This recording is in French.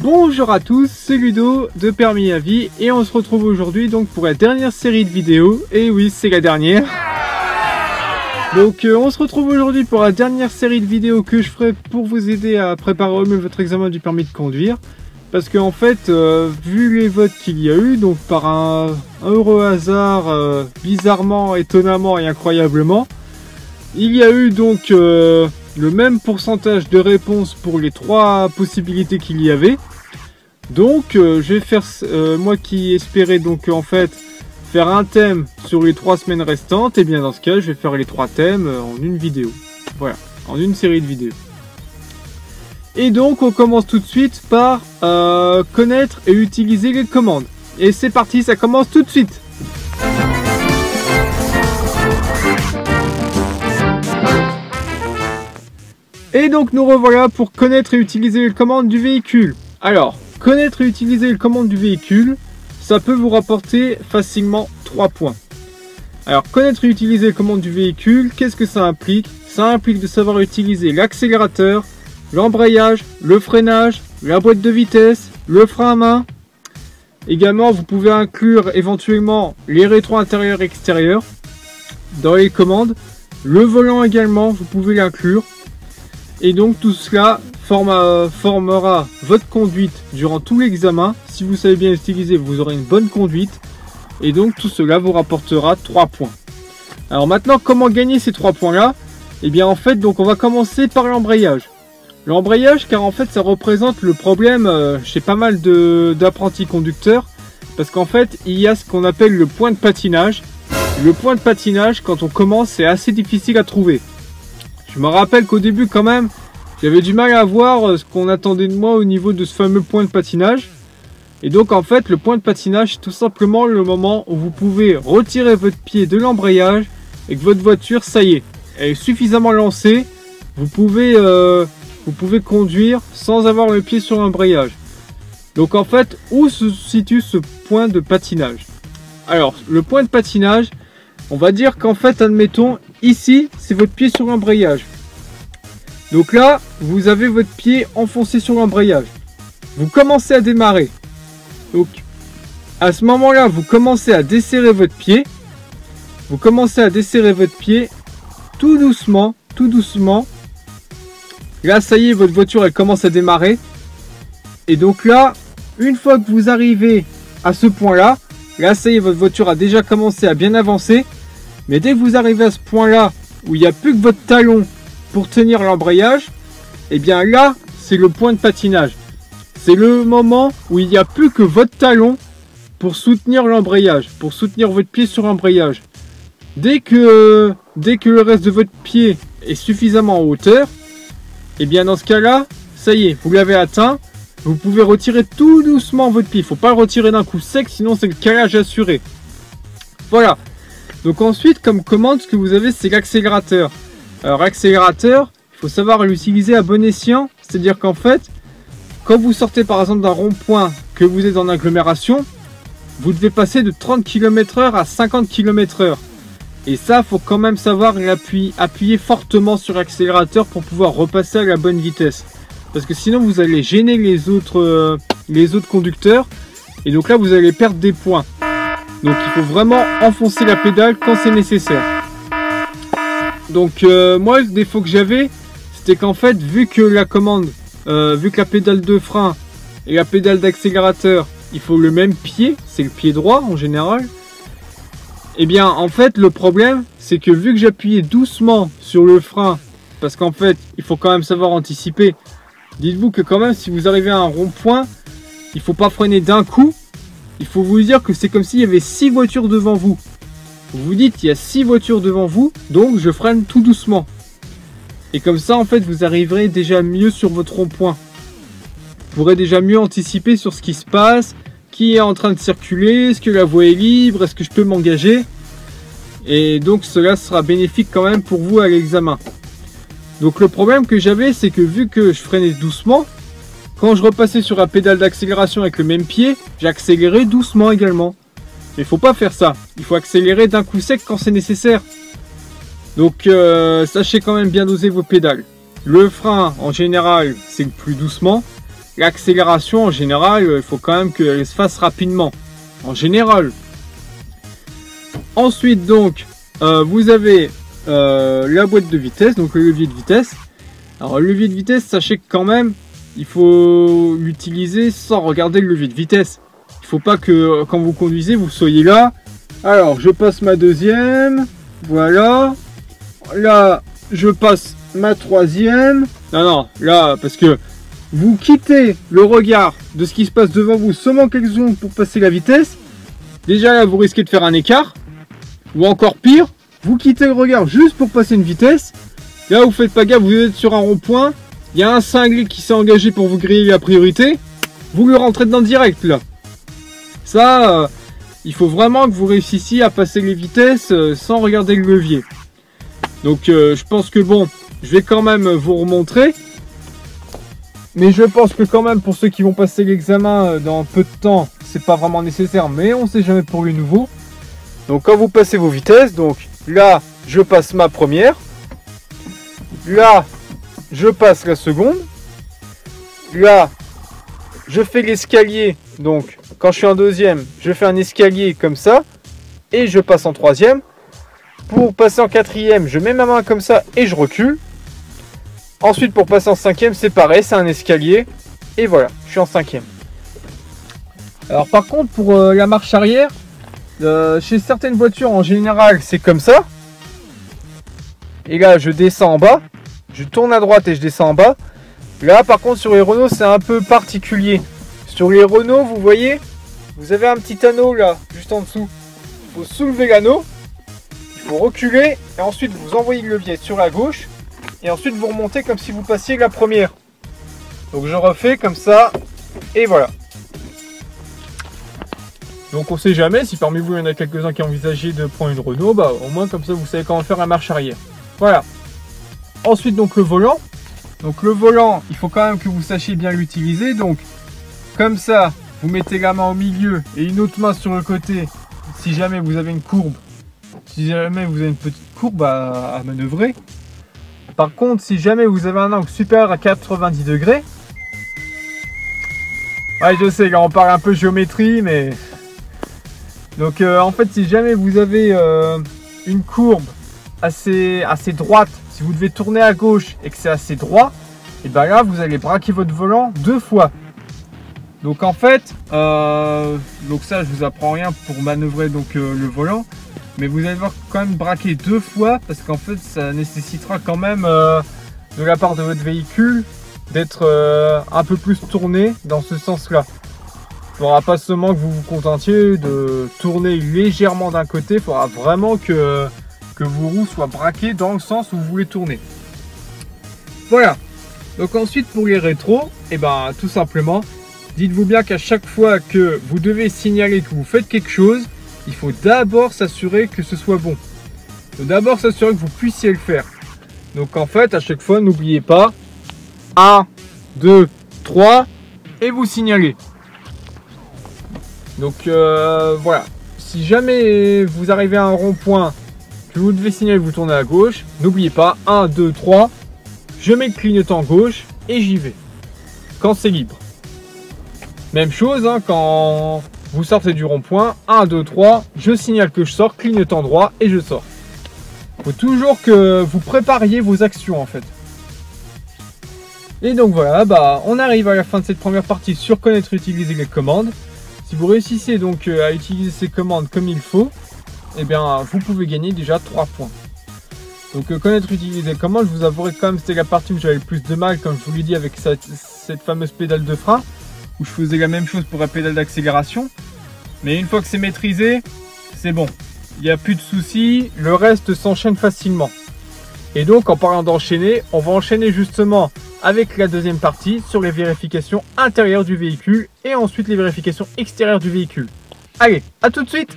Bonjour à tous, c'est Ludo de Permis à Vie et on se retrouve aujourd'hui donc pour la dernière série de vidéos. Et oui, c'est la dernière. Donc on se retrouve aujourd'hui pour la dernière série de vidéos que je ferai pour vous aider à préparer au mieux votre examen du permis de conduire. Parce qu'en fait, vu les votes qu'il y a eu, donc par un heureux hasard, bizarrement, étonnamment et incroyablement, il y a eu donc le même pourcentage de réponses pour les trois possibilités qu'il y avait. Donc je vais faire, moi qui espérais donc en fait faire un thème sur les 3 semaines restantes, et bien dans ce cas je vais faire les 3 thèmes en une vidéo. Voilà, en une série de vidéos. Et donc on commence tout de suite par connaître et utiliser les commandes. Et c'est parti, ça commence tout de suite. Et donc nous revoilà pour connaître et utiliser les commandes du véhicule. Alors, connaître et utiliser les commandes du véhicule, ça peut vous rapporter facilement 3 points. Alors, connaître et utiliser les commandes du véhicule, qu'est-ce que ça implique? Ça implique de savoir utiliser l'accélérateur, l'embrayage, le freinage, la boîte de vitesse, le frein à main. Également, vous pouvez inclure éventuellement les rétros intérieurs et extérieurs dans les commandes. Le volant également, vous pouvez l'inclure. Et donc tout cela formera votre conduite durant tout l'examen. Si vous savez bien utiliser, vous aurez une bonne conduite. Et donc tout cela vous rapportera 3 points. Alors maintenant, comment gagner ces 3 points-là? Eh bien en fait, donc on va commencer par l'embrayage. L'embrayage, car en fait ça représente le problème chez pas mal d'apprentis conducteurs. Parce qu'en fait, il y a ce qu'on appelle le point de patinage. Le point de patinage, quand on commence, c'est assez difficile à trouver. Je me rappelle qu'au début quand même, j'avais du mal à voir ce qu'on attendait de moi au niveau de ce fameux point de patinage. Et donc en fait, le point de patinage, c'est tout simplement le moment où vous pouvez retirer votre pied de l'embrayage et que votre voiture, ça y est, elle est suffisamment lancée. Vous pouvez conduire sans avoir le pied sur l'embrayage. Donc en fait, où se situe ce point de patinage? Alors, le point de patinage, on va dire qu'en fait, admettons, ici, c'est votre pied sur l'embrayage. Donc là, vous avez votre pied enfoncé sur l'embrayage. Vous commencez à démarrer. Donc, à ce moment-là, vous commencez à desserrer votre pied. Vous commencez à desserrer votre pied tout doucement, tout doucement. Là, ça y est, votre voiture, elle commence à démarrer. Et donc là, une fois que vous arrivez à ce point-là, là, ça y est, votre voiture a déjà commencé à bien avancer. Mais dès que vous arrivez à ce point-là, où il n'y a plus que votre talon pour tenir l'embrayage, et bien là, c'est le point de patinage. C'est le moment où il n'y a plus que votre talon pour soutenir l'embrayage, pour soutenir votre pied sur l'embrayage. Dès que le reste de votre pied est suffisamment en hauteur, et bien dans ce cas-là, ça y est, vous l'avez atteint. Vous pouvez retirer tout doucement votre pied. Il ne faut pas le retirer d'un coup sec, sinon c'est le calage assuré. Voilà. Donc ensuite, comme commande, ce que vous avez, c'est l'accélérateur. Alors l'accélérateur, il faut savoir l'utiliser à bon escient. C'est-à-dire qu'en fait, quand vous sortez par exemple d'un rond-point, que vous êtes en agglomération, vous devez passer de 30 km/h à 50 km/h. Et ça, il faut quand même savoir appuyer fortement sur l'accélérateur pour pouvoir repasser à la bonne vitesse. Parce que sinon, vous allez gêner les autres conducteurs. Et donc là, vous allez perdre des points. Donc il faut vraiment enfoncer la pédale quand c'est nécessaire. Donc moi le défaut que j'avais, c'était qu'en fait vu que la pédale de frein et la pédale d'accélérateur, il faut le même pied, c'est le pied droit en général. Et bien en fait le problème c'est que vu que j'appuyais doucement sur le frein, parce qu'en fait il faut quand même savoir anticiper. Dites-vous que quand même si vous arrivez à un rond-point, il ne faut pas freiner d'un coup. Il faut vous dire que c'est comme s'il y avait 6 voitures devant vous. Vous vous dites, il y a 6 voitures devant vous, donc je freine tout doucement. Et comme ça, en fait, vous arriverez déjà mieux sur votre rond-point. Vous pourrez déjà mieux anticiper sur ce qui se passe, qui est en train de circuler, est-ce que la voie est libre, est-ce que je peux m'engager. Et donc cela sera bénéfique quand même pour vous à l'examen. Donc le problème que j'avais, c'est que vu que je freinais doucement, quand je repassais sur la pédale d'accélération avec le même pied, j'accélérais doucement également. Mais il ne faut pas faire ça. Il faut accélérer d'un coup sec quand c'est nécessaire. Donc sachez quand même bien doser vos pédales. Le frein, en général, c'est le plus doucement. l'accélération en général, il faut quand même qu'elle se fasse rapidement. En général. Ensuite donc, vous avez la boîte de vitesse, donc le levier de vitesse. Alors le levier de vitesse, sachez que quand même, il faut l'utiliser sans regarder le levier de vitesse. Il ne faut pas que quand vous conduisez, vous soyez là. Alors je passe ma deuxième, voilà. Là, je passe ma troisième. Non, là, parce que vous quittez le regard de ce qui se passe devant vous seulement quelques secondes pour passer la vitesse. Déjà là, vous risquez de faire un écart. Ou encore pire, vous quittez le regard juste pour passer une vitesse. Là, vous faites pas gaffe, vous êtes sur un rond-point. Il y a un cinglé qui s'est engagé pour vous griller la priorité. Vous lui rentrez dedans direct, là. Ça, il faut vraiment que vous réussissiez à passer les vitesses sans regarder le levier. Donc, je pense que bon, je vais quand même vous remontrer. Mais je pense que quand même, pour ceux qui vont passer l'examen dans peu de temps, c'est pas vraiment nécessaire. Mais on sait jamais pour les nouveaux. Donc, quand vous passez vos vitesses, donc là, je passe ma première. Là, je passe la seconde. Là, je fais l'escalier. Donc, quand je suis en deuxième, je fais un escalier comme ça. Et je passe en troisième. Pour passer en quatrième, je mets ma main comme ça et je recule. Ensuite, pour passer en cinquième, c'est pareil, c'est un escalier. Et voilà, je suis en cinquième. Alors par contre, pour la marche arrière, chez certaines voitures en général, c'est comme ça. Et là, je descends en bas. Je tourne à droite et je descends en bas. Là, par contre, sur les Renault, c'est un peu particulier. Sur les Renault, vous voyez, vous avez un petit anneau là, juste en dessous. Il faut soulever l'anneau. Il faut reculer et ensuite vous envoyez le levier sur la gauche et ensuite vous remontez comme si vous passiez la première. Donc je refais comme ça et voilà. Donc on sait jamais, si parmi vous il y en a quelques-uns qui ont envisagé de prendre une Renault, bah au moins comme ça vous savez comment faire la marche arrière. Voilà. Ensuite donc le volant. Donc le volant, il faut quand même que vous sachiez bien l'utiliser. Donc comme ça, vous mettez la main au milieu et une autre main sur le côté si jamais vous avez une courbe. Si jamais vous avez une petite courbe à manœuvrer. Par contre, si jamais vous avez un angle supérieur à 90 degrés. Ouais, je sais, là on parle un peu géométrie, mais... Donc en fait, si jamais vous avez une courbe assez droite, si vous devez tourner à gauche et que c'est assez droit, et bien là, vous allez braquer votre volant 2 fois. Donc en fait, donc ça, je vous apprends rien pour manœuvrer donc le volant. Mais vous allez devoir quand même braquer 2 fois parce qu'en fait ça nécessitera quand même de la part de votre véhicule d'être un peu plus tourné dans ce sens là. Il ne faudra pas seulement que vous vous contentiez de tourner légèrement d'un côté, il faudra vraiment que vos roues soient braquées dans le sens où vous voulez tourner. Voilà. Donc ensuite pour les rétros, et ben tout simplement, dites-vous bien qu'à chaque fois que vous devez signaler que vous faites quelque chose, il faut d'abord s'assurer que ce soit bon. Il faut d'abord s'assurer que vous puissiez le faire. Donc en fait, à chaque fois, n'oubliez pas 1, 2, 3 et vous signalez. Donc voilà. Si jamais vous arrivez à un rond-point, que vous devez signaler que vous tournez à gauche, n'oubliez pas 1, 2, 3, je mets le clignotant gauche et j'y vais. Quand c'est libre. Même chose hein, quand... vous sortez du rond-point, 1, 2, 3, je signale que je sors, clignotant droit et je sors. Il faut toujours que vous prépariez vos actions en fait. Et donc voilà, bah, on arrive à la fin de cette première partie sur connaître et utiliser les commandes. Si vous réussissez donc à utiliser ces commandes comme il faut, eh bien vous pouvez gagner déjà 3 points. Donc connaître et utiliser les commandes, je vous avouerai quand même c'était la partie où j'avais le plus de mal, comme je vous l'ai dit, avec cette fameuse pédale de frein. Où je faisais la même chose pour la pédale d'accélération. Mais une fois que c'est maîtrisé, c'est bon. Il n'y a plus de soucis, le reste s'enchaîne facilement. Et donc en parlant d'enchaîner, on va enchaîner justement avec la deuxième partie sur les vérifications intérieures du véhicule et ensuite les vérifications extérieures du véhicule. Allez, à tout de suite!